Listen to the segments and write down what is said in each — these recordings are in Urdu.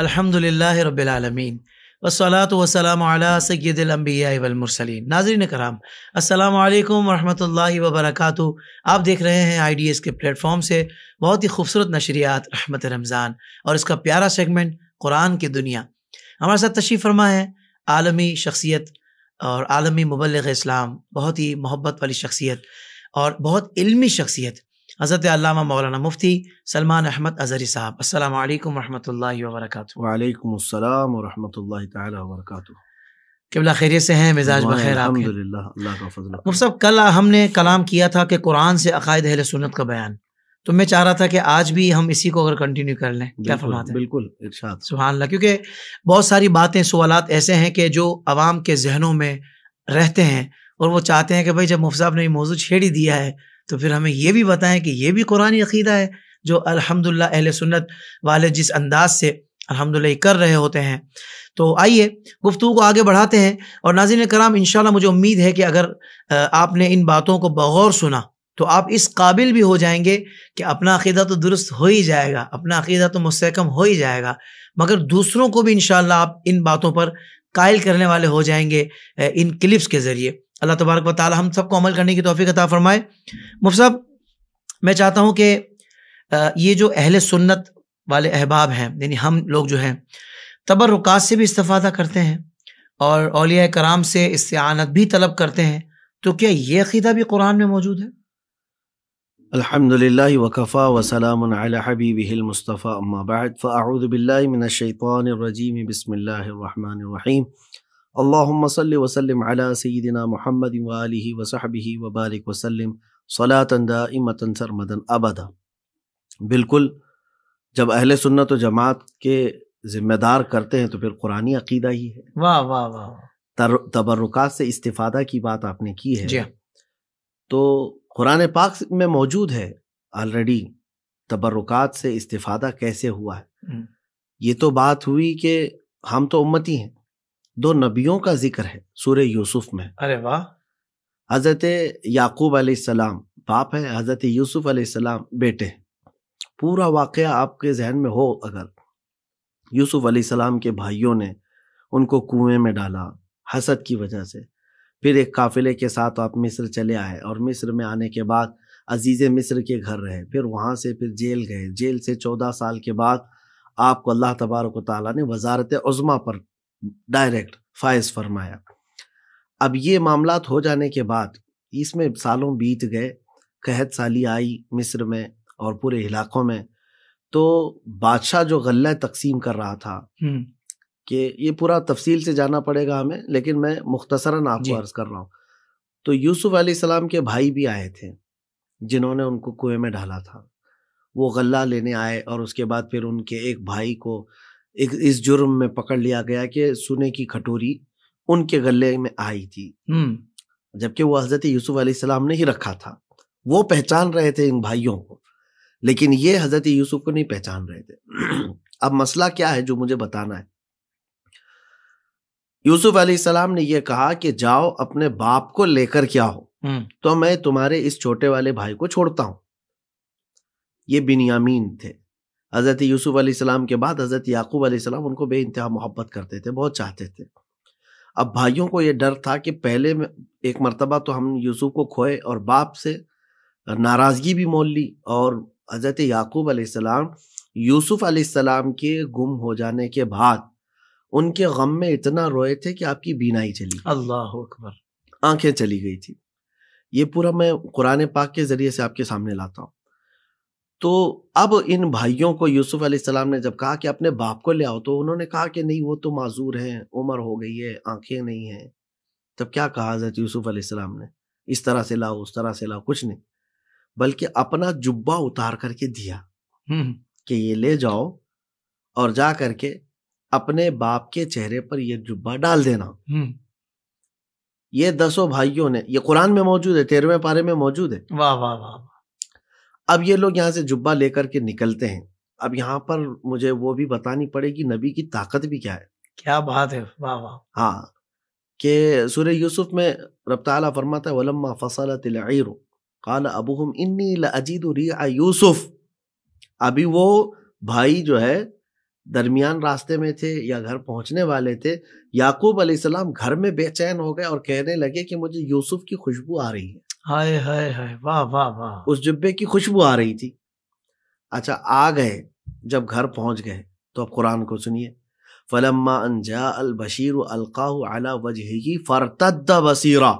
الحمدللہ رب العالمین والصلاة والسلام علی سید الانبیاء والمرسلین۔ ناظرین کرام، السلام علیکم ورحمۃ اللہ وبرکاتہ۔ آپ دیکھ رہے ہیں آئی ڈی ایس کے پلیٹ فارم سے بہت ہی خوبصورت نشریات رحمت رمضان اور اس کا پیارا سیگمنٹ قرآن کی دنیا۔ ہمارے ساتھ تشریف فرما ہے عالمی شخصیت اور عالمی مبلغ اسلام، بہت ہی محبت والی شخصیت اور بہت علمی شخصیت، حضرت علامہ مولانا مفتی سلمان احمد اظہری صاحب۔ السلام علیکم ورحمۃ اللہ وبرکاتہ۔ وعلیکم السلام ورحمۃ اللہ تعالی وبرکاتہ۔ قبلہ خیریت سے ہیں؟ مزاج بخیر آپ کے؟ الحمدللہ، اللہ کا فضل۔ مفتی صاحب، کل ہم نے کلام کیا تھا کہ قرآن سے عقائد اہل سنت کا بیان، تو میں چاہ رہا تھا کہ آج بھی ہم اسی کو اگر کنٹینیو کر لیں، کیا فرماتے ہیں؟ بالکل، ارشاد۔ سبحان اللہ، کیونکہ بہت ساری باتیں، سوالات ایسے ہیں کہ جو عوام کے ذہنوں میں رہتے ہیں اور وہ چاہتے ہیں کہ بھائی جب مفتی صاحب نے یہ موضوع چھیڑ ہی دیا ہے تو پھر ہمیں یہ بھی بتائیں کہ یہ بھی قرآنی عقیدہ ہے جو الحمدللہ اہل سنت والے جس انداز سے الحمدللہ یہ کر رہے ہوتے ہیں۔ تو آئیے گفتگو کو آگے بڑھاتے ہیں، اور ناظرین کرام انشاءاللہ مجھے امید ہے کہ اگر آپ نے ان باتوں کو بغور سنا تو آپ اس قابل بھی ہو جائیں گے کہ اپنا عقیدہ تو درست ہو ہی جائے گا، اپنا عقیدہ تو مستحکم ہو ہی جائے گا، مگر دوسروں کو بھی انشاءاللہ آپ ان باتوں پر قائل کرنے والے ہو جائیں گے ان کلپس کے ذریعے۔ اللہ تبارک و تعالی ہم سب کو عمل کرنے کی توفیق عطا فرمائے۔ مفتی صاحب، میں چاہتا ہوں کہ یہ جو اہل سنت والے احباب ہیں، یعنی ہم لوگ جو ہیں تبرکات سے بھی استفادہ کرتے ہیں اور اولیاء کرام سے استعانت بھی طلب کرتے ہیں، تو کیا یہ عقیدہ بھی قرآن میں موجود ہے؟ الحمدللہ وکفا وسلام علی حبیبہ المصطفیٰ، اما بعد فاعوذ باللہ من الشیطان الرجیم، بسم اللہ الرحمن الرحیم۔ اللہم صلی وسلم علی سیدنا محمد وآلہ وصحبہ وبارک وسلم صلاۃ دائمۃ سرمدا ابدا۔ بالکل، جب اہل سنت و جماعت کے ذمہ دار کرتے ہیں تو پھر قرآنی عقیدہ ہی ہے۔ واہ واہ واہ۔ تبرکات سے استفادہ کی بات آپ نے کی ہے، جی، تو قرآن پاک میں موجود ہے آلریڈی تبرکات سے استفادہ کیسے ہوا ہے۔ یہ تو بات ہوئی کہ ہم تو امتی ہیں، دو نبیوں کا ذکر ہے سورہ یوسف میں۔ ارے واہ۔ حضرت یعقوب علیہ السلام باپ ہے، حضرت یوسف علیہ السلام بیٹے ہیں۔ پورا واقعہ آپ کے ذہن میں ہو اگر، یوسف علیہ السلام کے بھائیوں نے ان کو کنویں میں ڈالا حسد کی وجہ سے، پھر ایک قافلے کے ساتھ آپ مصر چلے آئے، اور مصر میں آنے کے بعد عزیز مصر کے گھر رہے، پھر وہاں سے پھر جیل گئے، جیل سے 14 سال کے بعد آپ کو اللہ تبارک و تعالیٰ نے وزارت عظمیٰ پر ڈائریکٹ فائز فرمایا۔ اب یہ معاملات ہو جانے کے بعد اس میں سالوں بیت گئے، قحط سالی آئی مصر میں اور پورے علاقوں میں، تو بادشاہ جو غلہ تقسیم کر رہا تھا، کہ یہ پورا تفصیل سے جانا پڑے گا ہمیں، لیکن میں مختصراً آپ کو عرض کر رہا ہوں، تو یوسف علیہ السلام کے بھائی بھی آئے تھے جنہوں نے ان کو کنویں میں ڈالا تھا، وہ غلہ لینے آئے، اور اس کے بعد پھر ان کے ایک بھائی کو اس جرم میں پکڑ لیا گیا کہ سونے کی کھٹوری ان کے غلے میں آئی تھی، جبکہ وہ حضرت یوسف علیہ السلام نے ہی رکھا تھا۔ وہ پہچان رہے تھے ان بھائیوں کو، لیکن یہ حضرت یوسف کو نہیں پہچان رہے تھے۔ اب مسئلہ کیا ہے جو مجھے بتانا ہے؟ یوسف علیہ السلام نے یہ کہا کہ جاؤ اپنے باپ کو لے کر کیا ہو، تو میں تمہارے اس چھوٹے والے بھائی کو چھوڑتا ہوں۔ یہ بنیامین تھے۔ حضرت یوسف علیہ السلام کے بعد حضرت یعقوب علیہ السلام ان کو بے انتہا محبت کرتے تھے، بہت چاہتے تھے۔ اب بھائیوں کو یہ ڈر تھا کہ پہلے میں ایک مرتبہ تو ہم یوسف کو کھوئے اور باپ سے ناراضگی بھی مول لی، اور حضرت یعقوب علیہ السلام یوسف علیہ السلام کے گم ہو جانے کے بعد ان کے غم میں اتنا روئے تھے کہ آپ کی بینائی چلی گئی، اللہ اکبر، آنکھیں چلی گئی تھی۔ یہ پورا میں قرآن پاک کے ذریعے سے آپ کے سامنے لاتا ہوں۔ تو اب ان بھائیوں کو یوسف علیہ السلام نے جب کہا کہ اپنے باپ کو لے آؤ، تو انہوں نے کہا کہ نہیں، وہ تو معذور ہیں، عمر ہو گئی ہے، آنکھیں نہیں ہیں۔ تب کیا کہا حضرت یوسف علیہ السلام نے؟ اس طرح سے لاؤ، اس طرح سے لاؤ، کچھ نہیں، بلکہ اپنا جبہ اتار کر کے دیا کہ یہ لے جاؤ اور جا کر کے اپنے باپ کے چہرے پر یہ جبہ ڈال دینا۔ یہ 10 بھائیوں نے، یہ قرآن میں موجود ہے، 13ویں پارے میں موجود ہے۔ واہ واہ واہ۔ اب یہ لوگ یہاں سے جبہ لے کر کے نکلتے ہیں۔ اب یہاں پر مجھے وہ بھی بتانی پڑے گی نبی کی طاقت بھی کیا ہے۔ کیا بات ہے، واہ واہ۔ ہاں، کہ سورہ یوسف میں رب تعالیٰ فرماتا ہے وَلَمَّا فَصَلَتِ الْعِيرُ قَالَ أَبُوهُمْ إِنِّي لَأَجِدُ رِيعَ يُوسُف۔ ابھی وہ بھائی جو ہے درمیان راستے میں تھے یا گھر پہنچنے والے تھے، یعقوب علیہ السلام گھر میں بے چین ہو گئے اور کہنے لگے کہ مجھے یوسف کی خوشبو آ رہی ہے. ہائے ہائے ہائے، واہ واہ واہ. اس جبے کی خوشبو آ رہی تھی. اچھا آ گئے، جب گھر پہنچ گئے تو اب قرآن کو سنیے. فلما ان جاء البشیر القاہ علی وجہہ فارتد بصیرا.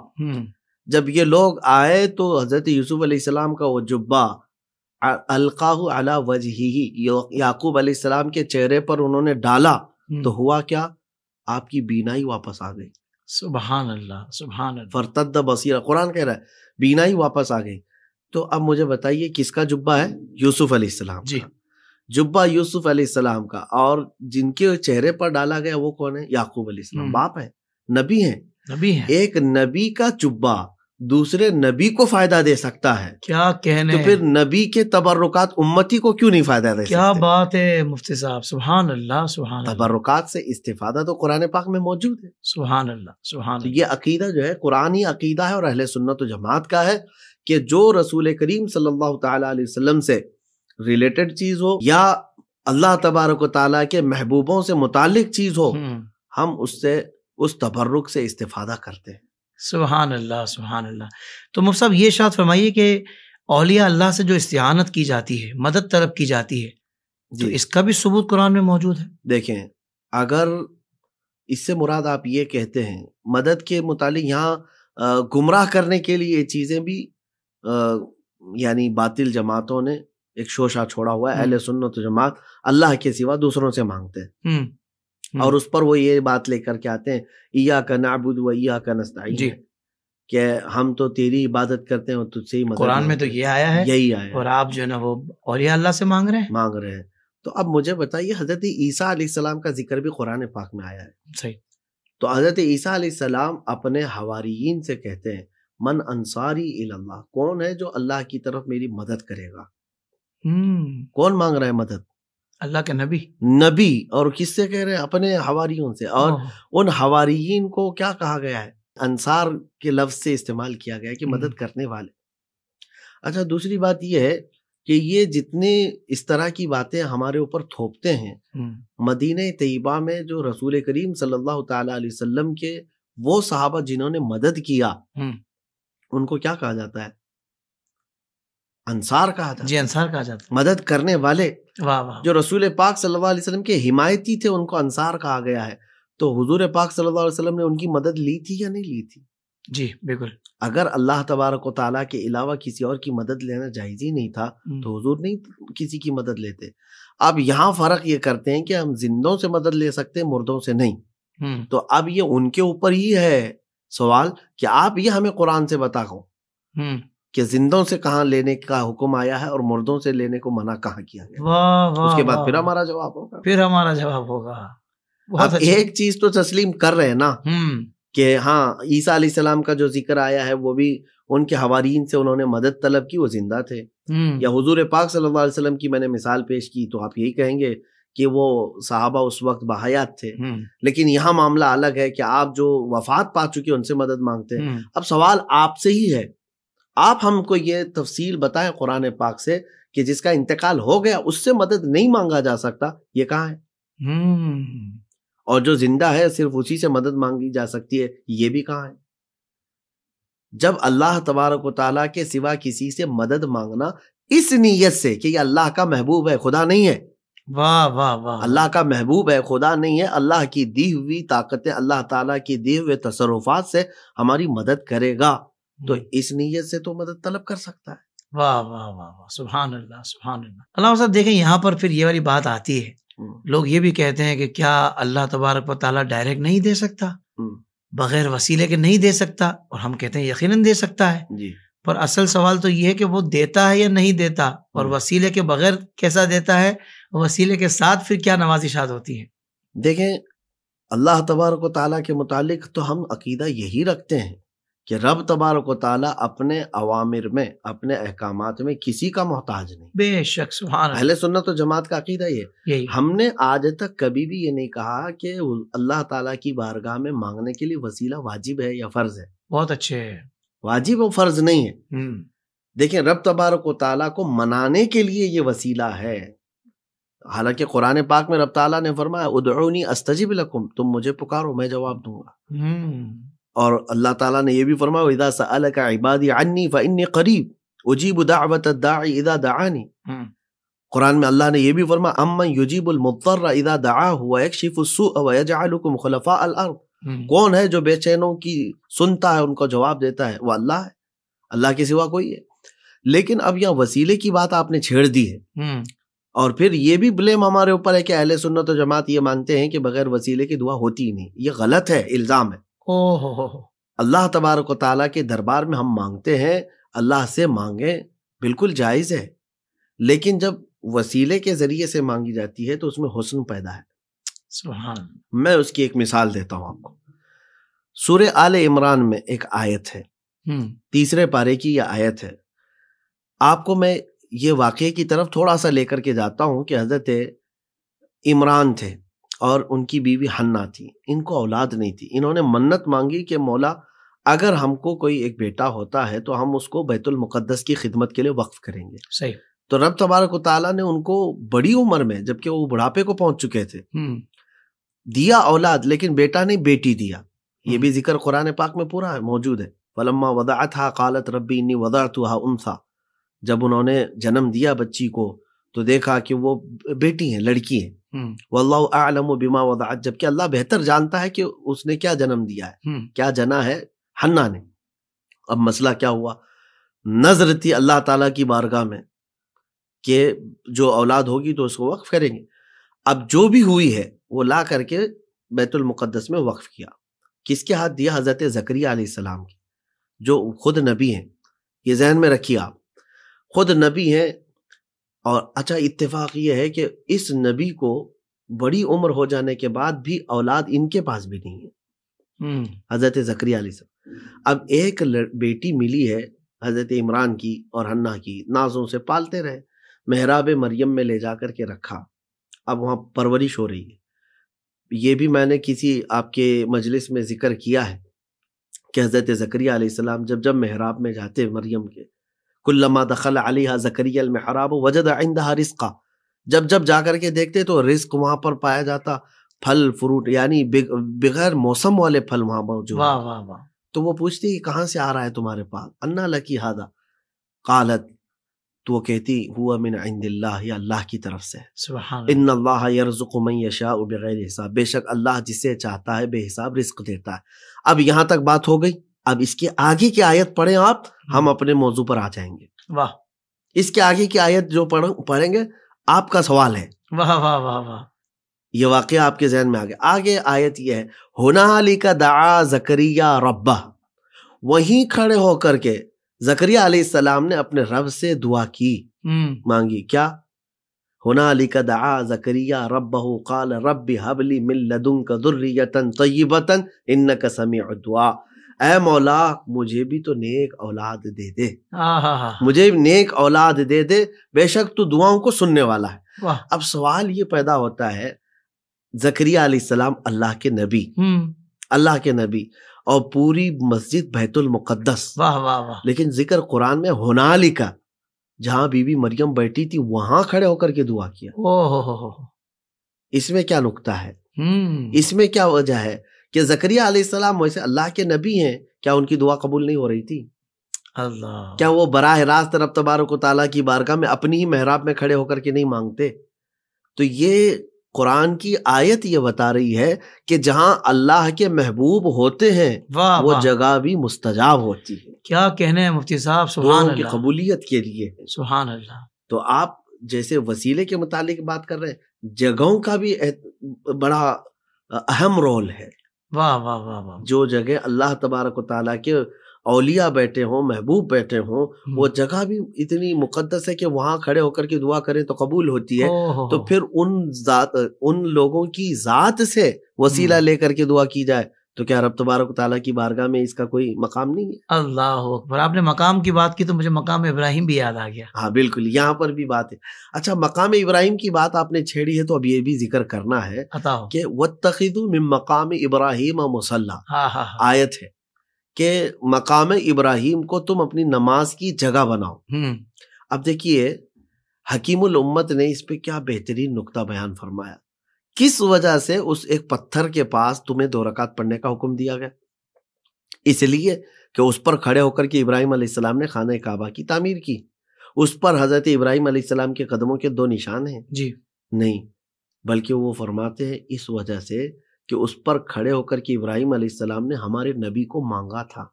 جب یہ لوگ آئے تو حضرت یوسف علیہ السلام کا وہ جبہ القاہ علی وجہہ، یعقوب علیہ السلام کے چہرے پر انہوں نے ڈالا تو ہوا کیا؟ آپ کی بینائی واپس آ گئی. سبحان اللہ سبحان اللہ. فرتد بصیرا، قرآن کہہ رہا ہے بینائی واپس آ گئی. تو اب مجھے بتائیے کس کا جبہ ہے؟ یوسف علیہ السلام جی. جبہ یوسف علیہ السلام کا، اور جن کے چہرے پر ڈالا گیا وہ کون ہے؟ یعقوب علیہ السلام. باپ ہیں، نبی ہیں. نبی ہیں. ایک نبی کا جبہ دوسرے نبی کو فائدہ دے سکتا ہے، کیا کہنے. تو پھر نبی کے تبرکات امتی کو کیوں نہیں فائدہ دے سکتے؟ کیا بات ہے مفتی صاحب، سبحان اللہ سبحان اللہ. تبرکات سے استفادہ تو قرآن پاک میں موجود ہے. سبحان اللہ سبحان تو اللہ. یہ عقیدہ جو ہے قرآنی عقیدہ ہے اور اہل سنت و جماعت کا ہے کہ جو رسول کریم صلی اللہ تعالی علیہ وسلم سے ریلیٹڈ چیز ہو یا اللہ تبارک و تعالیٰ کے محبوبوں سے متعلق چیز ہو، ہم اس تبرک سے استفادہ کرتے ہیں. سبحان اللہ سبحان اللہ. تو مفتی صاحب یہ ارشاد فرمائیے کہ اولیاء اللہ سے جو استعانت کی جاتی ہے، مدد طلب کی جاتی ہے، تو اس کا بھی ثبوت قرآن میں موجود ہے؟ دیکھیں، اگر اس سے مراد آپ یہ کہتے ہیں مدد کے متعلق، یہاں گمراہ کرنے کے لیے یہ چیزیں بھی یعنی باطل جماعتوں نے ایک شوشہ چھوڑا ہوا ہے. اہل سنت و جماعت اللہ کے سوا دوسروں سے مانگتے ہیں اور اس پر وہ یہ بات لے کر کے آتے ہیں ایاک نعبد و ایاک نستعین، جی، کہ ہم تو تیری عبادت کرتے ہیں اور تجھ سے ہی مدد. قرآن میں تو یہ آیا ہے، یہی آیا اور آپ جو ہے نا وہ اولیاء اللہ سے مانگ رہے ہیں. تو اب مجھے بتائیے حضرت عیسیٰ علیہ السلام کا ذکر بھی قرآن پاک میں آیا ہے. صحیح. تو حضرت عیسیٰ علیہ السلام اپنے حواریین سے کہتے ہیں من انصاری الی اللہ، کون ہے جو اللہ کی طرف میری مدد کرے گا؟ کون مانگ رہا ہے مدد؟ اللہ کے نبی. اور کس سے کہہ رہے ہیں؟ اپنے حواریوں سے. اور ان حواریین کو کیا کہا گیا ہے؟ انصار کے لفظ سے استعمال کیا گیا ہے کہ مدد کرنے والے. اچھا دوسری بات یہ ہے کہ یہ جتنے اس طرح کی باتیں ہمارے اوپر تھوپتے ہیں، مدینہ طیبہ میں جو رسول کریم صلی اللہ تعالی علیہ وسلم کے وہ صحابہ جنہوں نے مدد کیا، ان کو کیا کہا جاتا ہے؟ انصار کہا جاتا ہے. جی، انصار کہا جاتا ہے، مدد کرنے والے. واہ واہ. جو رسول پاک صلی اللہ علیہ وسلم کے حمایتی تھے ان کو انصار کہا گیا ہے. تو حضور پاک صلی اللہ علیہ وسلم نے ان کی مدد لی تھی یا نہیں لی تھی؟ جی بالکل. اگر اللہ تبارک و تعالیٰ کے علاوہ کسی اور کی مدد لینا جائز ہی نہیں تھا تو حضور نہیں کسی کی مدد لیتے. اب یہاں فرق یہ کرتے ہیں کہ ہم زندوں سے مدد لے سکتے ہیں، مردوں سے نہیں. تو اب یہ ان کے اوپر ہی ہے سوال کہ آپ یہ ہمیں قرآن سے بتاؤ کہ زندوں سے کہاں لینے کا حکم آیا ہے اور مردوں سے لینے کو منع کہاں کیا گیا. اس کے بعد پھر ہمارا جواب ہوگا. اب ایک چیز تو تسلیم کر رہے ہیں نا کہ ہاں عیسیٰ علیہ السلام کا جو ذکر آیا ہے وہ بھی ان کے حواریین سے انہوں نے مدد طلب کی، وہ زندہ تھے. یا حضور پاک صلی اللہ علیہ وسلم کی میں نے مثال پیش کی تو آپ یہی کہیں گے کہ وہ صحابہ اس وقت بحیات تھے. لیکن یہاں معاملہ الگ ہے کہ آپ جو وفات پا چکے ان سے مدد مانگتے ہیں. اب سوال آپ سے ہی ہے، آپ ہم کو یہ تفصیل بتائیں قرآن پاک سے کہ جس کا انتقال ہو گیا اس سے مدد نہیں مانگا جا سکتا، یہ کہاں ہے؟ اور جو زندہ ہے صرف اسی سے مدد مانگی جا سکتی ہے، یہ بھی کہاں ہے؟ جب اللہ تبارک و تعالیٰ کے سوا کسی سے مدد مانگنا اس نیت سے کہ یہ اللہ کا محبوب ہے، خدا نہیں ہے. واہ واہ واہ. اللہ کا محبوب ہے، خدا نہیں ہے. اللہ کی دی ہوئی طاقتیں، اللہ تعالیٰ کی دی ہوئے تصرفات سے ہماری مدد کرے گا، تو اس نیت سے تو مدد طلب کر سکتا ہے. واہ واہ واہ واہ. سبحان اللہ سبحان اللہ. علامہ صاحب دیکھیں یہاں پر پھر یہ والی بات آتی ہے، لوگ یہ بھی کہتے ہیں کہ کیا اللہ تبارک و تعالیٰ ڈائریکٹ نہیں دے سکتا، بغیر وسیلے کے نہیں دے سکتا؟ اور ہم کہتے ہیں یقیناً دے سکتا ہے. جی. پر اصل سوال تو یہ ہے کہ وہ دیتا ہے یا نہیں دیتا، اور وسیلے کے بغیر کیسا دیتا ہے، وسیلے کے ساتھ پھر کیا نوازشات ہوتی ہیں. دیکھیں اللہ تبارک و تعالیٰ کے متعلق تو ہم عقیدہ یہی رکھتے ہیں کہ رب تبارک و تعالیٰ اپنے اوامر میں، اپنے احکامات میں کسی کا محتاج نہیں. بے شک سبحان اللہ. اہل سنت و جماعت کا عقیدہ یہ. ہم نے آج تک کبھی بھی یہ نہیں کہا کہ اللہ تعالیٰ کی بارگاہ میں مانگنے کے لیے وسیلہ واجب ہے یا فرض ہے. بہت اچھے. واجب و فرض نہیں ہے. دیکھیں رب تبارک و تعالیٰ کو منانے کے لیے یہ وسیلہ ہے. حالانکہ قرآن پاک میں رب تعالیٰ نے فرمایا ادعونی استجب لکم، تم مجھے پکارو میں جواب دوں گا. اور اللہ تعالیٰ نے یہ بھی فرمایا اذا سألک عبادی عنی فانی قریب اجیب دعوت الداعی اذا دعانی. قرآن میں اللہ نے یہ بھی فرمایا امن یجیب المضطر اذا دعاہ ویکشف السوء ویجعلکم خلفاء الارض. کون ہے جو بے چینوں کی سنتا ہے ان کو جواب دیتا ہے؟ وہ اللہ ہے، اللہ کے سوا کوئی ہے. لیکن اب یہاں وسیلے کی بات آپ نے چھیڑ دی ہے، اور پھر یہ بھی بلیم ہمارے اوپر ہے کہ اہل سنت و جماعت یہ مانتے ہیں کہ بغیر وسیلے کی دعا ہوتی ہی نہیں. یہ غلط ہے، الزام ہے. اللہ تبارک و تعالیٰ کے دربار میں ہم مانگتے ہیں، اللہ سے مانگیں، بالکل جائز ہے، لیکن جب وسیلے کے ذریعے سے مانگی جاتی ہے تو اس میں حسن پیدا ہے. سبحان. میں اس کی ایک مثال دیتا ہوں آپ کو. سورہ آل عمران میں ایک آیت ہے، 3 پارے کی یہ آیت ہے. آپ کو میں یہ واقعے کی طرف تھوڑا سا لے کر کے جاتا ہوں کہ حضرت عمران تھے اور ان کی بیوی حنا تھی. ان کو اولاد نہیں تھی. انہوں نے منت مانگی کہ مولا اگر ہم کو کوئی ایک بیٹا ہوتا ہے تو ہم اس کو بیت المقدس کی خدمت کے لیے وقف کریں گے. صحیح. تو رب تبارک و تعالیٰ نے ان کو بڑی عمر میں، جبکہ وہ بڑھاپے کو پہنچ چکے تھے، دیا اولاد، لیکن بیٹا نہیں بیٹی دیا. یہ بھی ذکر قرآن پاک میں پورا ہے، موجود ہے. فلما وضعتها قالت ربی انی وضعتها انثى. جب انہوں نے جنم دیا بچی کو تو دیکھا کہ وہ بیٹی ہیں، لڑکی ہیں. واللہ اعلم بما وضعت. جبکہ اللہ بہتر جانتا ہے کہ اس نے کیا جنم دیا ہے، کیا جنا ہے حنا نے. اب مسئلہ کیا ہوا؟ نظر تھی اللہ تعالیٰ کی بارگاہ میں کہ جو اولاد ہوگی تو اس کو وقف کریں گے. اب جو بھی ہوئی ہے وہ لا کر کے بیت المقدس میں وقف کیا. کس کے ہاتھ دیا؟ حضرت زکریہ علیہ السلام کی، جو خود نبی ہیں. یہ ذہن میں رکھیے، آپ خود نبی ہیں. اور اچھا اتفاق یہ ہے کہ اس نبی کو بڑی عمر ہو جانے کے بعد بھی اولاد ان کے پاس بھی نہیں ہے، حضرت زکریہ علیہ السلام. اب ایک بیٹی ملی ہے حضرت عمران کی اور حنا کی، نازوں سے پالتے رہے، محراب مریم میں لے جا کر کے رکھا. اب وہاں پرورش ہو رہی ہے. یہ بھی میں نے کسی آپ کے مجلس میں ذکر کیا ہے کہ حضرت زکریہ علیہ السلام جب محراب میں جاتے مریم کے، کلما دخل علیہا زکریا المحراب وجد عندها رزقا. جب جا کر کے دیکھتے تو رزق وہاں پر پایا جاتا، پھل فروٹ، یعنی بغیر موسم والے پھل وہاں موجود. واہ واہ واہ. تو وہ پوچھتی کہاں سے آ رہا ہے تمہارے پاس؟ انا لکی ھذا. قالت، تو وہ کہتی ہوا من عند اللہ، یا اللہ کی طرف سے. سبحان. ان اللہ یرزق من یشاء بغیر حساب. بے شک اللہ جسے چاہتا ہے بے حساب رزق دیتا ہے. اب یہاں تک بات ہو گئی. اب اس کے آگے کی آیت پڑھیں آپ، ہم اپنے موضوع پر آ جائیں گے. واہ. اس کے آگے کی آیت جو پڑھیں گے آپ کا سوال ہے. واہ واہ واہ واہ. یہ واقعہ آپ کے ذہن میں آ گیا. آگے آیت یہ ہے ہنالک دعا زکریا ربہ. وہیں کھڑے ہو کر کے زکریہ علیہ السلام نے اپنے رب سے دعا کی، مانگی. کیا؟ ہنالک دعا زکریا ربہ قال رب ہب لی من لدنک ذریۃ طیبۃ انک سمیع الدعاء. اے مولا مجھے بھی تو نیک اولاد دے دے، مجھے نیک اولاد دے دے، بے شک تو دعاؤں کو سننے والا ہے. اب سوال یہ پیدا ہوتا ہے، زکریہ علیہ السلام اللہ کے نبی، اللہ کے نبی، اور پوری مسجد بیت المقدس، واہ واہ واہ. لیکن ذکر قرآن میں ہنالک، جہاں بی بی مریم بیٹھی تھی وہاں کھڑے ہو کر کے دعا کیا. اس میں کیا نکتہ ہے؟ اس میں کیا وجہ ہے کہ زکریہ علیہ السلام ویسے اللہ کے نبی ہیں، کیا ان کی دعا قبول نہیں ہو رہی تھی؟ اللہ. کیا وہ براہ راست رب تبارک و تعالیٰ کی بارگاہ میں اپنی ہی محراب میں کھڑے ہو کر کے نہیں مانگتے؟ تو یہ قرآن کی آیت یہ بتا رہی ہے کہ جہاں اللہ کے محبوب ہوتے ہیں وہ جگہ بھی مستجاب ہوتی ہے. کیا کہنے ہیں مفتی صاحب، سبحان اللہ. کی قبولیت کے لیے سبحان اللہ. تو آپ جیسے وسیلے کے متعلق بات کر رہے ہیں، جگہوں کا بھی بڑا اہم رول ہے. واہ واہ واہ واہ. جو جگہ اللہ تبارک و تعالیٰ کے اولیاء بیٹھے ہوں، محبوب بیٹھے ہوں، وہ جگہ بھی اتنی مقدس ہے کہ وہاں کھڑے ہو کر کے دعا کریں تو قبول ہوتی ہے. تو پھر ان لوگوں کی ذات سے وسیلہ لے کر کے دعا کی جائے تو کیا رب تبارک و تعالیٰ کی بارگاہ میں اس کا کوئی مقام نہیں ہے؟ اللہ اکبر. آپ نے مقام کی بات کی تو مجھے مقام ابراہیم بھی یاد آ گیا. ہاں بالکل، یہاں پر بھی بات ہے. اچھا، مقام ابراہیم کی بات آپ نے چھیڑی ہے تو اب یہ بھی ذکر کرنا ہے کہ وَاتَّخِذُوا مِن مَّقَامِ إِبْرَاهِيمَ مُصَلًّى. آیت ہے کہ مقام ابراہیم کو تم اپنی نماز کی جگہ بناؤ. اب دیکھیے حکیم الامت نے اس پہ کیا بہترین نقطہ بیان فرمایا. کس وجہ سے اس ایک پتھر کے پاس تمہیں 2 رکعت پڑھنے کا حکم دیا گیا؟ اس لیے کہ اس پر کھڑے ہو کر کے ابراہیم علیہ السلام نے خانہ کعبہ کی تعمیر کی. اس پر حضرت ابراہیم علیہ السلام کے قدموں کے 2 نشان ہیں؟ جی نہیں، بلکہ وہ فرماتے ہیں اس وجہ سے کہ اس پر کھڑے ہو کر کے ابراہیم علیہ السلام نے ہمارے نبی کو مانگا تھا،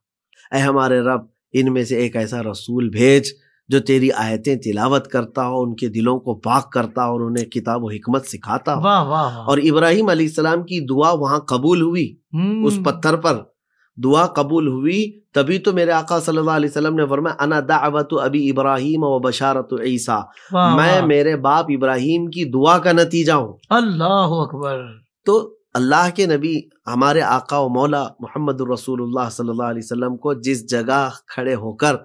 اے ہمارے رب ان میں سے ایک ایسا رسول بھیج جو تیری آیتیں تلاوت کرتا ہو، ان کے دلوں کو پاک کرتا اور انہیں کتاب و حکمت سکھاتا ہو. واہ واہ. اور ابراہیم علیہ السلام کی دعا وہاں قبول ہوئی، اس پتھر پر دعا قبول ہوئی. تبھی تو میرے آقا صلی اللہ علیہ وسلم نے فرمایا انا دعوت ابی ابراہیم و بشارت عیسیٰ، میں میرے باپ ابراہیم کی دعا کا نتیجہ ہوں. اللہ اکبر. تو اللہ کے نبی ہمارے آقا و مولا محمد الرسول اللہ صلی اللہ علیہ وسلم کو جس جگہ کھڑے ہو کر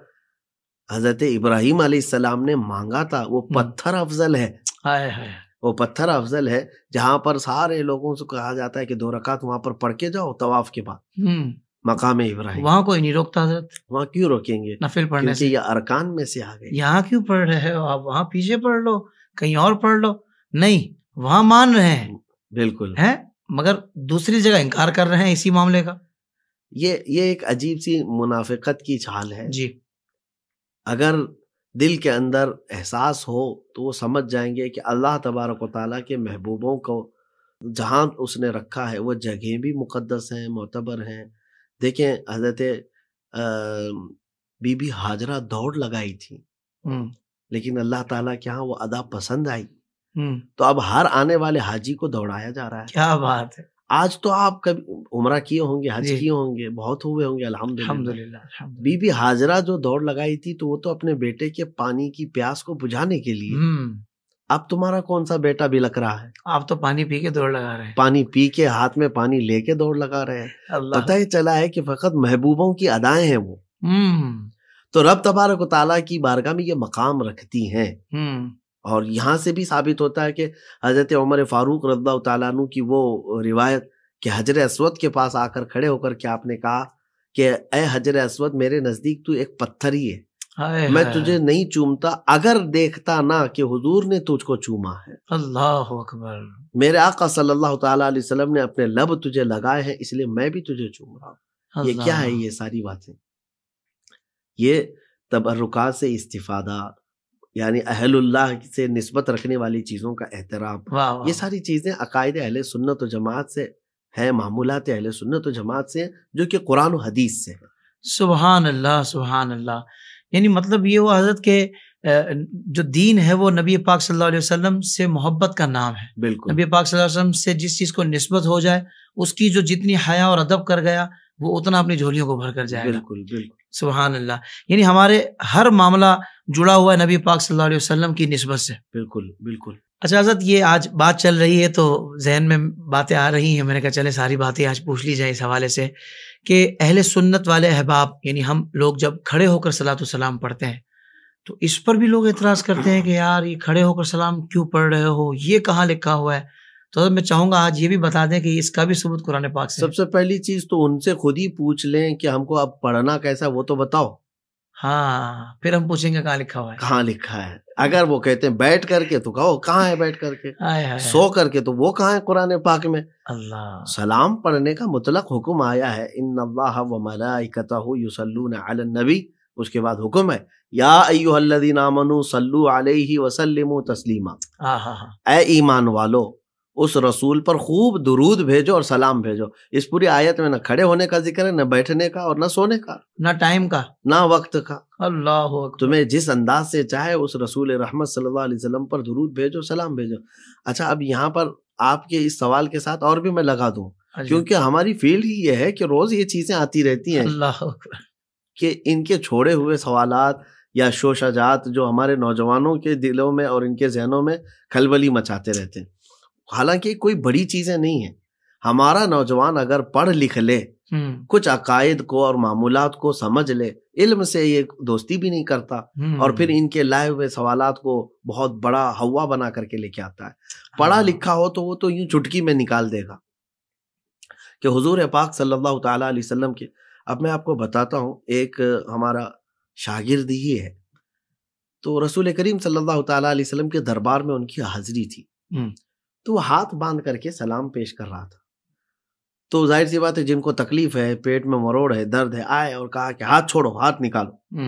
حضرت ابراہیم علیہ السلام نے مانگا تھا وہ پتھر افضل ہے. وہ پتھر افضل ہے جہاں پر سارے لوگوں سے کہا جاتا ہے کہ 2 رکعت وہاں پر پڑھ کے جاؤ طواف کے بعد مقام ابراہیم. وہاں کوئی نہیں روکتا حضرت. وہاں کیوں روکیں گے؟ نفل پڑھنے سے. یہ ارکان میں سے آ گئے. یہاں کیوں پڑھ رہے ہو آپ؟ وہاں پیچھے پڑھ لو، کہیں اور پڑھ لو. نہیں، وہاں مان رہے ہیں بالکل ہے، مگر دوسری جگہ انکار کر رہے ہیں اسی معاملے کا. یہ ایک عجیب سی منافقت کی چال ہے. جی اگر دل کے اندر احساس ہو تو وہ سمجھ جائیں گے کہ اللہ تبارک و تعالیٰ کے محبوبوں کو جہاں اس نے رکھا ہے وہ جگہیں بھی مقدس ہیں، معتبر ہیں. دیکھیں حضرت بی بی ہاجرہ دوڑ لگائی تھی لیکن اللہ تعالیٰ کے ہاں وہ ادا پسند آئی. تو اب ہر آنے والے حاجی کو دوڑایا جا رہا ہے. کیا بات ہے. آج تو آپ کبھی عمرہ کیے ہوں گے، حج کیے ہوں گے، بہت ہوئے ہوں گے الحمدللہ. بی بی ہاجرہ جو دوڑ لگائی تھی تو وہ تو اپنے بیٹے کے پانی کی پیاس کو بجھانے کے لیے. اب تمہارا کون سا بیٹا بھی لگ رہا ہے؟ آپ تو پانی پی کے دوڑ لگا رہے ہیں. پانی پی کے، ہاتھ میں پانی لے کے دوڑ لگا رہے ہیں. پتہ ہی چلا ہے کہ فقط محبوبوں کی ادائیں ہیں وہ. تو رب تبارک و تعالیٰ کی بارگاہ میں یہ مقام رکھتی ہیں. اور یہاں سے بھی ثابت ہوتا ہے کہ حضرت عمر فاروق رضی اللہ تعالیٰ عنہ کی وہ روایت کہ حجر اسود کے پاس آ کر کھڑے ہو کر کے آپ نے کہا کہ اے حجر اسود میرے نزدیک تو ایک پتھر ہی ہے، میں تجھے نہیں چومتا اگر دیکھتا نہ کہ حضور نے تجھ کو چوما ہے. اللہ اکبر. میرے آقا صلی اللہ تعالیٰ علیہ وسلم نے اپنے لب تجھے لگائے ہیں اس لیے میں بھی تجھے چوم رہا ہوں. یہ کیا ہے؟ یہ ساری باتیں، یہ تبرکات سے استفادہ، یعنی اہل اللہ سے نسبت رکھنے والی چیزوں کا احترام. یہ ساری چیزیں عقائد اہل سنت و جماعت سے ہے، معمولات اہل سنت و جماعت سے جو کہ قرآن و حدیث سے ہے. سبحان اللہ سبحان اللہ. یعنی مطلب یہ ہوا حضرت کہ جو دین ہے وہ نبی پاک صلی اللہ علیہ وسلم سے محبت کا نام ہے. بالکل. نبی پاک صلی اللہ علیہ وسلم سے جس چیز کو نسبت ہو جائے اس کی جو جتنی حیا اور ادب کر گیا وہ اتنا اپنی جھولیوں کو بھر کر جائے گا. بالکل بالکل. سبحان اللہ. یعنی ہمارے ہر معاملہ جڑا ہوا ہے نبی پاک صلی اللہ علیہ وسلم کی نسبت سے. بالکل بالکل. اچھا حضرت، یہ آج بات چل رہی ہے تو ذہن میں باتیں آ رہی ہیں، میں نے کہا چلے ساری باتیں آج پوچھ لی جائیں اس حوالے سے کہ اہل سنت والے احباب، یعنی ہم لوگ جب کھڑے ہو کر صلاۃ والسلام پڑھتے ہیں تو اس پر بھی لوگ اعتراض کرتے ہیں کہ یار یہ کھڑے ہو کر سلام کیوں پڑھ رہے ہو، یہ کہاں لکھا ہوا ہے. تو میں چاہوں گا آج یہ بھی بتا دیں کہ اس کا بھی ثبوت قرآن پاک سے. سب سے پہلی چیز تو ان سے خود ہی پوچھ لیں کہ ہم کو اب پڑھنا کیسا وہ تو بتاؤ. ہاں، پھر ہم پوچھیں گے کہاں لکھا ہوا ہے. کہاں لکھا ہے؟ اگر وہ کہتے ہیں بیٹھ کر کے تو کہو کہاں ہے بیٹھ کر کے، سو کر کے تو وہ کہاں ہے قرآن پاک میں. اللہ. سلام پڑھنے کا مطلق حکم آیا ہے، ان اللہ و ملائکتہ یصلون علی النبی. اس کے بعد حکم ہے یا ایھا الذین آمنوا صلوا علیہ وسلموا تسلیما. اے ایمان والو اس رسول پر خوب درود بھیجو اور سلام بھیجو. اس پوری آیت میں نہ کھڑے ہونے کا ذکر ہے، نہ بیٹھنے کا اور نہ سونے کا، نہ ٹائم کا، نہ وقت کا. اللہ اکبر. تمہیں جس انداز سے چاہے اس رسول رحمت صلی اللہ علیہ وسلم پر درود بھیجو، سلام بھیجو. اچھا، اب یہاں پر آپ کے اس سوال کے ساتھ اور بھی میں لگا دوں، کیونکہ ہماری فیلڈ ہی یہ ہے کہ روز یہ چیزیں آتی رہتی ہیں. اللہ اکبر. کہ ان کے چھوڑے ہوئے سوالات یا شوشاجات جو ہمارے نوجوانوں کے دلوں میں اور ان کے ذہنوں میں کھلبلی مچاتے رہتے ہیں. حالانکہ کوئی بڑی چیزیں نہیں ہیں. ہمارا نوجوان اگر پڑھ لکھ لے، کچھ عقائد کو اور معمولات کو سمجھ لے، علم سے یہ دوستی بھی نہیں کرتا اور پھر ان کے لائے ہوئے سوالات کو بہت بڑا ہوا بنا کر کے لے کے آتا ہے. پڑھا لکھا ہو تو وہ تو یوں چٹکی میں نکال دے گا کہ حضور پاک صلی اللہ تعالیٰ علیہ وسلم کے. اب میں آپ کو بتاتا ہوں، ایک ہمارا شاگرد ہی ہے تو رسول کریم صلی اللہ تعالیٰ علیہ وسلم کے دربار میں ان کی حاضری تھی، تو وہ ہاتھ باندھ کر کے سلام پیش کر رہا تھا. تو ظاہر سی بات ہے جن کو تکلیف ہے، پیٹ میں مروڑ ہے، درد ہے، آئے اور کہا کہ ہاتھ چھوڑو، ہاتھ نکالو،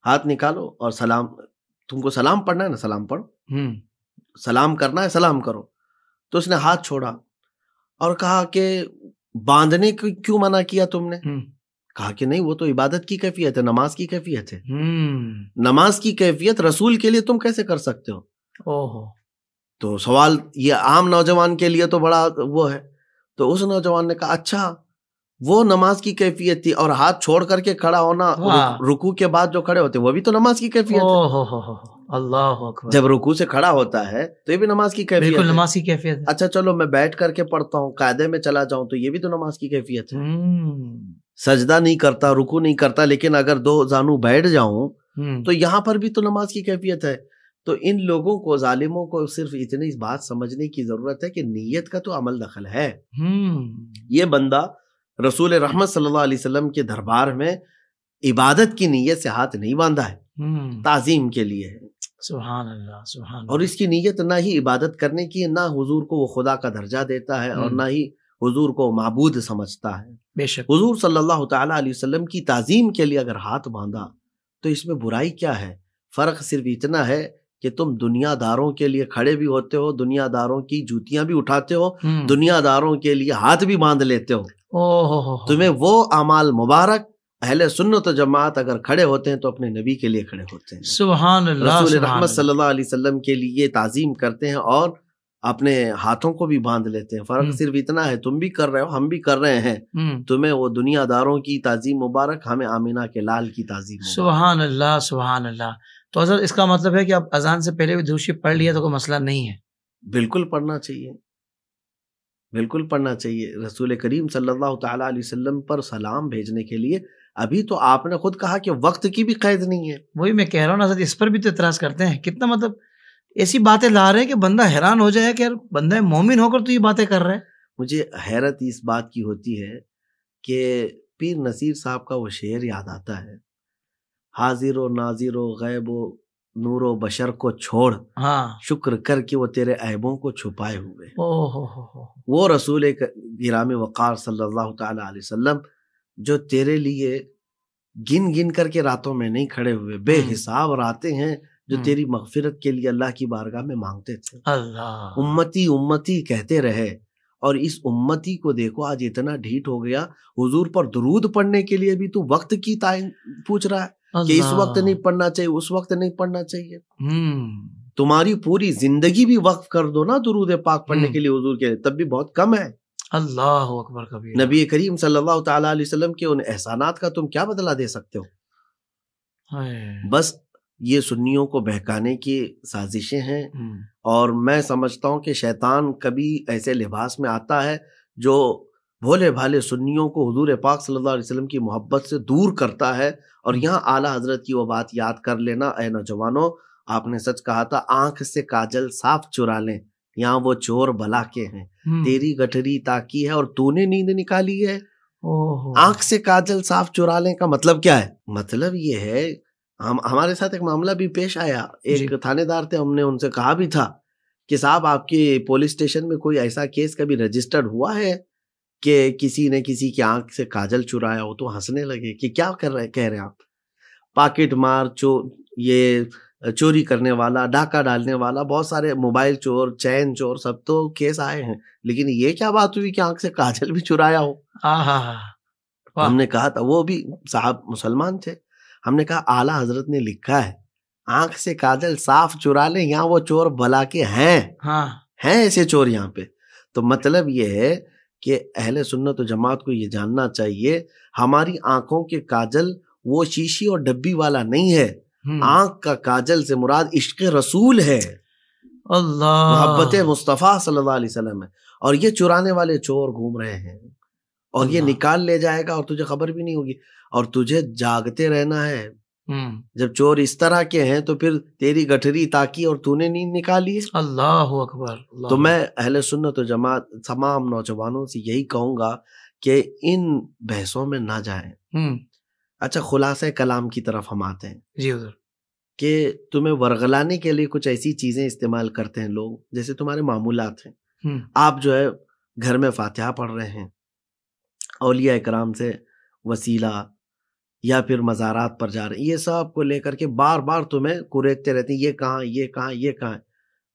ہاتھ نکالو اور سلام، تم کو سلام پڑھنا ہے نا، سلام پڑھو، سلام کرنا ہے، سلام کرو. تو اس نے ہاتھ چھوڑا اور کہا کہ باندھنے کو کیوں منع کیا تم نے؟ کہا کہ نہیں، وہ تو عبادت کی کیفیت ہے، نماز کی کیفیت ہے. نماز کی کیفیت رسول کے لیے تم کیسے کر سکتے ہو؟ تو سوال یہ عام نوجوان کے لیے تو بڑا وہ ہے. تو اس نوجوان نے کہا اچھا وہ نماز کی کیفیت تھی، اور ہاتھ چھوڑ کر کے کھڑا ہونا، رکوع کے بعد جو کھڑے ہوتے وہ بھی تو نماز کی کیفیت ہے. اللہ اکبر. جب رکوع سے کھڑا ہوتا ہے تو یہ بھی نماز کی کیفیت ہے. نماز کی کیفیت ہے. اچھا چلو میں بیٹھ کر کے پڑھتا ہوں، قاعدے میں چلا جاؤں تو یہ بھی تو نماز کی کیفیت ہے. سجدہ نہیں کرتا، رکوع نہیں کرتا، لیکن اگر دو زانو بیٹھ جاؤں تو یہاں پر بھی تو نماز کی کیفیت ہے. تو ان لوگوں کو، ظالموں کو صرف اتنی بات سمجھنے کی ضرورت ہے کہ نیت کا تو عمل دخل ہے. یہ بندہ رسول رحمت صلی اللہ علیہ وسلم کے دربار میں عبادت کی نیت سے ہاتھ نہیں باندھا ہے، تعظیم کے لیے ہے. سبحان اللہ، سبحان اللہ. اور اس کی نیت نہ ہی عبادت کرنے کی ہے، نہ حضور کو وہ خدا کا درجہ دیتا ہے، اور نہ ہی حضور کو معبود سمجھتا ہے. بے شک حضور صلی اللہ تعالیٰ علیہ وسلم کی تعظیم کے لیے اگر ہاتھ باندھا تو اس میں برائی کیا ہے؟ فرق صرف اتنا ہے کہ تم دنیا داروں کے لیے کھڑے بھی ہوتے ہو، دنیا داروں کی جوتیاں بھی اٹھاتے ہو، دنیا داروں کے لیے ہاتھ بھی باندھ لیتے ہو. تمہیں وہ اعمال مبارک، اہل سنت و جماعت اگر کھڑے ہوتے ہیں تو اپنے نبی کے لیے کھڑے ہوتے ہیں، سبحان اللہ، رسول رحمت صلی اللہ علیہ وسلم کے لیے تعظیم کرتے ہیں اور اپنے ہاتھوں کو بھی باندھ لیتے ہیں. فرق صرف اتنا ہے، تم بھی کر رہے ہو، ہم بھی کر رہے ہیں. تمہیں وہ دنیا داروں کی تعظیم مبارک، ہمیں آمینہ کے لال کی تعظیم مبارک. سبحان اللہ، سبحان اللہ. تو حضرت اس کا مطلب ہے کہ اب اذان سے پہلے بھی درود شریف پڑھ لیا تو کوئی مسئلہ نہیں ہے؟ بالکل پڑھنا چاہیے، بالکل پڑھنا چاہیے. رسول کریم صلی اللہ تعالیٰ علیہ وسلم پر سلام بھیجنے کے لیے ابھی تو آپ نے خود کہا کہ وقت کی بھی قید نہیں ہے. وہی میں کہہ رہا ہوں نا حضرت، اس پر بھی تو اعتراض کرتے ہیں. کتنا مطلب ایسی باتیں لا رہے ہیں کہ بندہ حیران ہو جائے کہ بندہ مومن ہو کر تو یہ باتیں کر رہے ہیں. مجھے حیرت اس بات کی ہوتی ہے کہ پیر نصیر صاحب کا وہ شعر یاد آتا ہے، حاضر و ناظر و غیب و نور و بشر کو چھوڑ، شکر کر کے وہ تیرے عیبوں کو چھپائے ہوئے. وہ رسول گرامی وقار صلی اللہ تعالی علیہ وسلم جو تیرے لیے گن گن کر کے راتوں میں نہیں کھڑے ہوئے، بے حساب راتیں ہیں جو تیری مغفرت کے لیے اللہ کی بارگاہ میں مانگتے تھے. اللہ، امتی امتی کہتے رہے، اور اس امتی کو دیکھو آج اتنا ڈھیٹ ہو گیا، حضور پر درود پڑھنے کے لیے بھی تو وقت کی تعین پوچھ رہا ہے کہ اس وقت نہیں پڑھنا چاہیے، اس وقت نہیں پڑھنا چاہیے. تمہاری پوری زندگی بھی وقف کر دو نا درود پاک پڑھنے کے لیے حضور کے، تب بھی بہت کم ہے. اللہ اکبر کبیر. نبی کریم صلی اللہ تعالیٰ علیہ وسلم کے ان احسانات کا تم کیا بدلہ دے سکتے ہو؟ بس یہ سنیوں کو بہکانے کی سازشیں ہیں. اور میں سمجھتا ہوں کہ شیطان کبھی ایسے لباس میں آتا ہے جو بھولے بھالے سنیوں کو حضور پاک صلی اللہ علیہ وسلم کی محبت سے دور کرتا ہے. اور یہاں اعلیٰ حضرت کی وہ بات یاد کر لینا اے نوجوانوں، آپ نے سچ کہا تھا، آنکھ سے کاجل صاف چرا لیں، یہاں وہ چور بلا کے ہیں، تیری گٹھری تاکی ہے اور تو نے نیند نکالی ہے. آنکھ سے کاجل صاف چرا لیں کا مطلب کیا ہے؟ مطلب یہ ہے، ہمارے ساتھ ایک معاملہ بھی پیش آیا، ایک تھانے دار تھے، ہم نے ان سے کہا بھی تھا کہ صاحب آپ کے پولیس اسٹیشن میں کوئی ایسا کیس کبھی رجسٹرڈ ہوا ہے کہ کسی نے کسی کی آنکھ سے کاجل چرایا ہو؟ تو ہنسنے لگے کہ کیا کہہ رہے ہیں آپ، پاکٹ مار، یہ چوری کرنے والا، ڈاکہ ڈالنے والا، بہت سارے موبائل چور، چین چور، سب تو کیس آئے ہیں، لیکن یہ کیا بات ہوئی کہ آنکھ سے کاجل بھی چرایا ہو؟ ہم نے کہا تھا، وہ بھی صاحب مسلمان تھے، ہم نے کہا اعلیٰ حضرت نے لکھا ہے آنکھ سے کاجل صاف چرا لیں، یہاں وہ چور بلا کے ہیں ایسے چور یہاں پہ. تو مطلب یہ ہے کہ اہل سنت و جماعت کو یہ جاننا چاہیے، ہماری آنکھوں کے کاجل وہ شیشی اور ڈبی والا نہیں ہے. آنکھ کا کاجل سے مراد عشق رسول ہے، اللہ، محبت مصطفیٰ صلی اللہ علیہ وسلم ہے. اور یہ چرانے والے چور گھوم رہے ہیں اور یہ نکال لے جائے گا اور تجھے خبر بھی نہیں ہوگی، اور تجھے جاگتے رہنا ہے. جب چور اس طرح کے ہیں تو پھر تیری گٹھری تاکی اور تو نے نیند نکالی. اللہ اکبر. تو میں اہل سنت و جماعت تمام نوجوانوں سے یہی کہوں گا کہ ان بحثوں میں نہ جائیں. اچھا، خلاصہ کلام کی طرف ہم آتے ہیں. جی حضور. کہ تمہیں ورغلانے کے لیے کچھ ایسی چیزیں استعمال کرتے ہیں لوگ، جیسے تمہارے معمولات ہیں، آپ جو ہے گھر میں فاتحہ پڑھ رہے ہیں، اولیاء اکرام سے وسیلہ یا پھر مزارات پر جا رہے ہیں، یہ سب کو لے کر کے بار بار تمہیں کوریکتے رہتے ہیں، یہ کہاں یہ کہاں یہ کہاں۔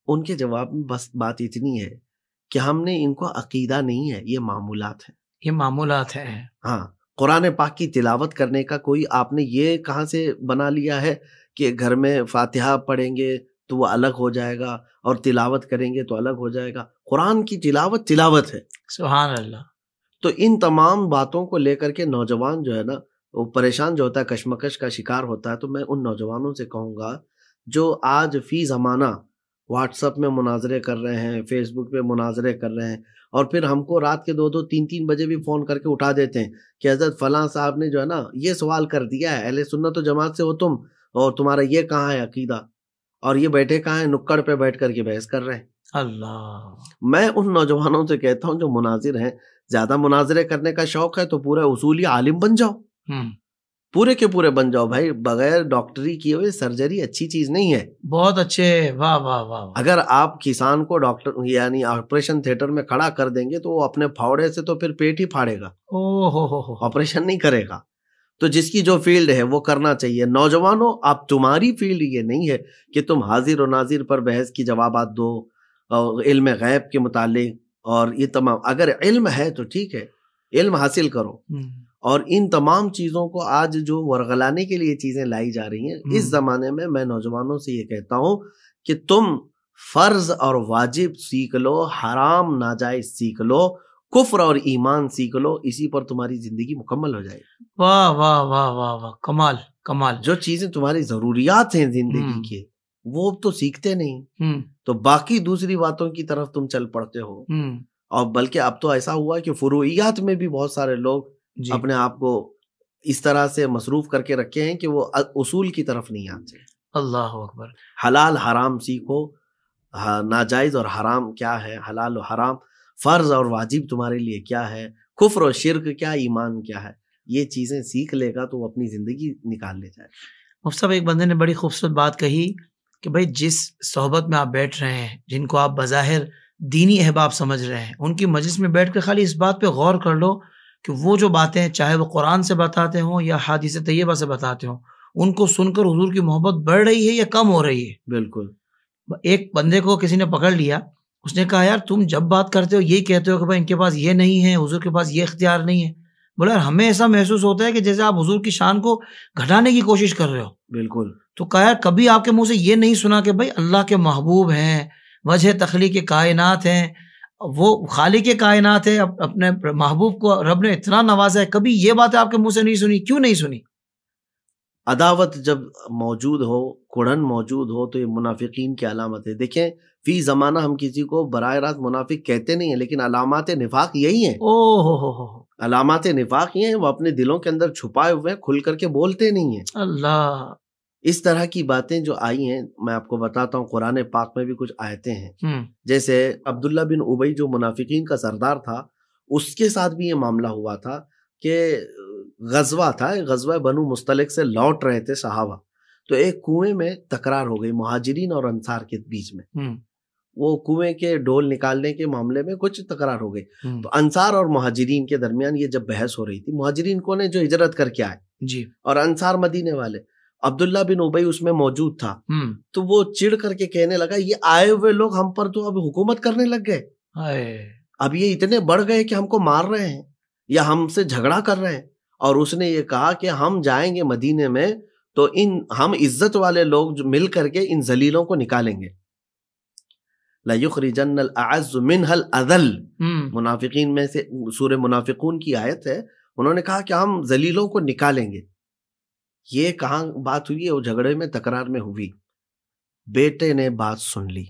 ان کے جواب میں بس بات اتنی ہے کہ ہم نے ان کو عقیدہ نہیں ہے، یہ معمولات ہیں، یہ معمولات ہیں۔ ہاں، قرآن پاک کی تلاوت کرنے کا کوئی آپ نے یہ کہاں سے بنا لیا ہے کہ گھر میں فاتحہ پڑھیں گے تو وہ الگ ہو جائے گا اور تلاوت کریں گے تو الگ ہو جائے گا؟ قرآن کی تلاوت تلاوت ہے، سبحان اللہ۔ تو ان تمام باتوں کو لے کر کے نوجوان جو ہے نا وہ پریشان جو ہوتا ہے، کشمکش کا شکار ہوتا ہے۔ تو میں ان نوجوانوں سے کہوں گا جو آج فی زمانہ واٹس ایپ میں مناظرے کر رہے ہیں، فیس بک پہ مناظرے کر رہے ہیں، اور پھر ہم کو رات کے 2-2 3-3 بجے بھی فون کر کے اٹھا دیتے ہیں کہ حضرت فلاں صاحب نے جو ہے نا یہ سوال کر دیا ہے، اہل سنت و جماعت سے ہو تم، اور تمہارا یہ کہاں ہے عقیدہ، اور یہ بیٹھے کہاں ہیں، نکڑ پہ بیٹھ کر کے بحث کر رہے ہیں۔ اللہ، میں ان نوجوانوں سے کہتا ہوں جو مناظر ہیں، زیادہ مناظرے کرنے کا شوق ہے تو پورے اصولی عالم بن جاؤ، پورے کے پورے بن جاؤ بھائی، بغیر ڈاکٹری کیے ہوئے سرجری اچھی چیز نہیں ہے۔ بہت اچھے، واہ واہ واہ۔ اگر آپ کسان کو ڈاکٹر یعنی آپریشن تھیٹر میں کھڑا کر دیں گے تو وہ اپنے پھاوڑے سے تو پھر پیٹ ہی پھاڑے گا، آپریشن نہیں کرے گا۔ تو جس کی جو فیلڈ ہے وہ کرنا چاہیے۔ نوجوانوں، آپ تمہاری فیلڈ یہ نہیں ہے کہ تم حاضر و ناظر پر بحث کی جوابات دو، علم غیب کے متعلق اور یہ تمام۔ اگر علم ہے تو ٹھیک ہے، علم حاصل کرو، اور ان تمام چیزوں کو آج جو ورغلانے کے لیے چیزیں لائی جا رہی ہیں اس زمانے میں نوجوانوں سے یہ کہتا ہوں کہ تم فرض اور واجب سیکھ لو، حرام ناجائز سیکھ لو، کفر اور ایمان سیکھ لو، اسی پر تمہاری زندگی مکمل ہو جائے گی۔ واہ واہ واہ واہ واہ، کمال کمال۔ جو چیزیں تمہاری ضروریات ہیں زندگی کی وہ تو سیکھتے نہیں، تو باقی دوسری باتوں کی طرف تم چل پڑتے ہو، اور بلکہ اب تو ایسا ہوا کہ فروعیات میں بھی بہت سارے لوگ اپنے آپ کو اس طرح سے مصروف کر کے رکھے ہیں کہ وہ اصول کی طرف نہیں آتے۔ اللہ اکبر۔ حلال حرام سیکھو، ناجائز اور حرام کیا ہے، حلال و حرام، فرض اور واجب تمہارے لیے کیا ہے، کفر و شرک کیا، ایمان کیا ہے، یہ چیزیں سیکھ لے گا تو وہ اپنی زندگی نکال لے جائے۔ مفتی صاحب، ایک بندے نے بڑی خوبصورت بات کہی کہ بھائی جس صحبت میں آپ بیٹھ رہے ہیں، جن کو آپ بظاہر دینی احباب سمجھ رہے ہیں، ان کی مجلس میں بیٹھ کر خالی اس بات پہ غور کر لو کہ وہ جو باتیں چاہے وہ قرآن سے بتاتے ہوں یا حدیث طیبہ سے بتاتے ہوں، ان کو سن کر حضور کی محبت بڑھ رہی ہے یا کم ہو رہی ہے۔ بالکل۔ ایک بندے کو کسی نے پکڑ لیا، اس نے کہا یار تم جب بات کرتے ہو یہی کہتے ہو کہ بھائی ان کے پاس یہ نہیں ہے، حضور کے پاس یہ اختیار نہیں ہے۔ بولا یار ہمیں ایسا محسوس ہوتا ہے کہ جیسے آپ حضور کی شان کو گھٹانے کی کوشش کر رہے ہو۔ بالکل۔ تو کہا یار کبھی آپ کے منہ سے یہ نہیں سنا کہ بھائی اللہ کے محبوب ہیں، وجہ تخلیق کائنات ہیں، وہ خالق کائنات ہے، اپنے محبوب کو رب نے اتنا نوازا ہے، کبھی یہ بات آپ کے منہ سے نہیں سنی؟ کیوں نہیں سنی؟ عداوت جب موجود ہو، کڑن موجود ہو، تو یہ منافقین کی علامت ہے۔ دیکھیں فی زمانہ ہم کسی کو براہ راست منافق کہتے نہیں ہیں، لیکن علامات نفاق یہی ہیں۔ علامات نفاق یہ ہیں، وہ اپنے دلوں کے اندر چھپائے ہوئے ہیں، کھل کر کے بولتے نہیں ہیں۔ اللہ، اس طرح کی باتیں جو آئی ہیں، میں آپ کو بتاتا ہوں، قرآن پاک میں بھی کچھ آیتیں ہیں، جیسے عبداللہ بن ابی جو منافقین کا سردار تھا، اس کے ساتھ بھی یہ معاملہ ہوا تھا کہ غزوہ تھا، غزوہ بنو مستلق سے لوٹ رہے تھے صحابہ، تو ایک کنویں میں تکرار ہو گئی مہاجرین اور انصار کے بیچ میں۔ وہ کنویں کے ڈول نکالنے کے معاملے میں کچھ تکرار ہو گئی، تو انصار اور مہاجرین کے درمیان یہ جب بحث ہو رہی تھی، مہاجرین کون ہے؟ جو ہجرت کر کے آئے، جی، اور انصار مدینے والے۔ عبداللہ بن ابی اس میں موجود تھا، تو وہ چڑ کر کے کہنے لگا یہ آئے ہوئے لوگ ہم پر تو اب حکومت کرنے لگ گئے، اب یہ اتنے بڑھ گئے کہ ہم کو مار رہے ہیں یا ہم سے جھگڑا کر رہے ہیں۔ اور اس نے یہ کہا کہ ہم جائیں گے مدینے میں تو ہم عزت والے لوگ جو مل کر کے ان ذلیلوں کو نکالیں گے، لَيُخْرِجَنَّ الْأَعَزُّ مِنْهَا الْأَذَلَّ، منافقین میں سے سورہ منافقون کی آیت ہے۔ انہوں نے کہا کہ ہم ذلیلوں کو نکالیں گے۔ یہ کہاں بات ہوئی ہے؟ وہ جھگڑے میں تکرار میں ہوئی، بیٹے نے بات سن لی،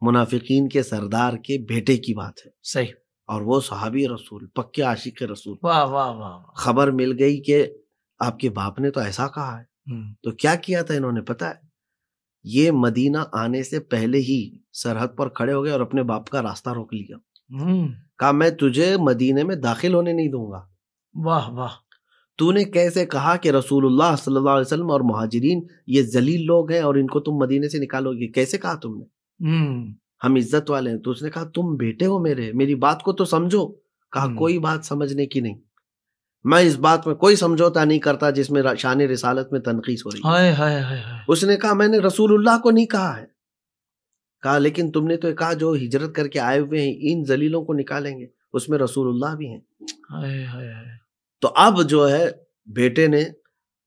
منافقین کے سردار کے بیٹے کی بات ہے، صحیح، اور وہ صحابی رسول، پکے عاشق رسول، واہ واہ واہ، خبر مل گئی کہ آپ کے باپ نے تو ایسا کہا ہے۔ تو کیا کیا تھا انہوں نے پتا ہے؟ یہ مدینہ آنے سے پہلے ہی سرحد پر کھڑے ہو گئے اور اپنے باپ کا راستہ روک لیا، کہا میں تجھے مدینے میں داخل ہونے نہیں دوں گا۔ واہ واہ۔ تو نے کیسے کہا کہ رسول اللہ صلی اللہ علیہ وسلم اور مہاجرین یہ ذلیل لوگ ہیں اور ان کو تم مدینے سے نکالو گے؟ کیسے کہا تم نے؟ ہم عزت والے ہیں. تو اس نے کہا تم بیٹے ہو میرے، میری بات کو تو سمجھو. کہا کوئی بات سمجھنے کی نہیں، میں اس بات میں کوئی سمجھوتا نہیں کرتا جس میں شان رسالت میں تنقیص ہو رہی ہے. اس نے کہا میں نے رسول اللہ کو نہیں کہا ہے. کہا لیکن تم نے تو کہا جو ہجرت کر کے آئے ہوئے ہیں ان ذلیلوں کو نکالیں گے، اس میں رسول اللہ بھی ہیں. تو اب جو ہے بیٹے نے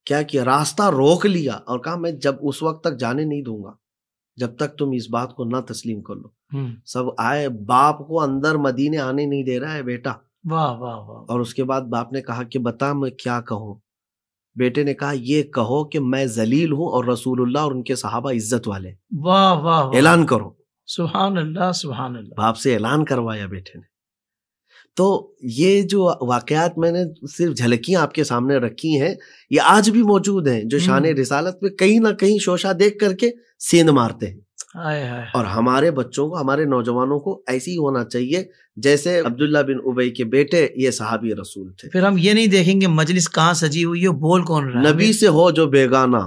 کیا کیا، راستہ روک لیا اور کہا میں جب اس وقت تک جانے نہیں دوں گا جب تک تم اس بات کو نہ تسلیم کر لو. سب آئے، باپ کو اندر مدینے آنے نہیں دے رہا ہے بیٹا. واہ واہ واہ. اور اس کے بعد باپ نے کہا کہ بتا میں کیا کہوں. بیٹے نے کہا یہ کہو کہ میں ذلیل ہوں اور رسول اللہ اور ان کے صحابہ عزت والے. واہ واہ. اعلان کرو. سبحان اللہ سبحان اللہ. باپ سے اعلان کروایا بیٹے نے. تو یہ جو واقعات میں نے صرف جھلکیاں آپ کے سامنے رکھی ہیں، یہ آج بھی موجود ہیں جو شان رسالت میں کہیں نہ کہیں شوشہ دیکھ کر کے سیند مارتے ہیں. اور ہمارے بچوں کو، ہمارے نوجوانوں کو ایسی ہی ہونا چاہیے جیسے عبداللہ بن ابی کے بیٹے یہ صحابی رسول تھے. پھر ہم یہ نہیں دیکھیں گے مجلس کہاں سجی ہوئی ہے، بول کون رہا ہے. نبی سے ہو جو بیگانہ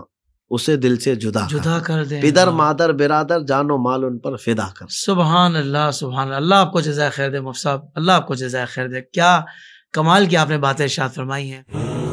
اسے دل سے جدا کر دیں. پدر مادر برادر جانو مال ان پر فدا کر. سبحان اللہ سبحان اللہ. اللہ آپ کو جزائے خیر دے مفتی صاحب، اللہ آپ کو جزائے خیر دے. کیا کمال کی آپ نے باتیں ارشاد فرمائی ہیں.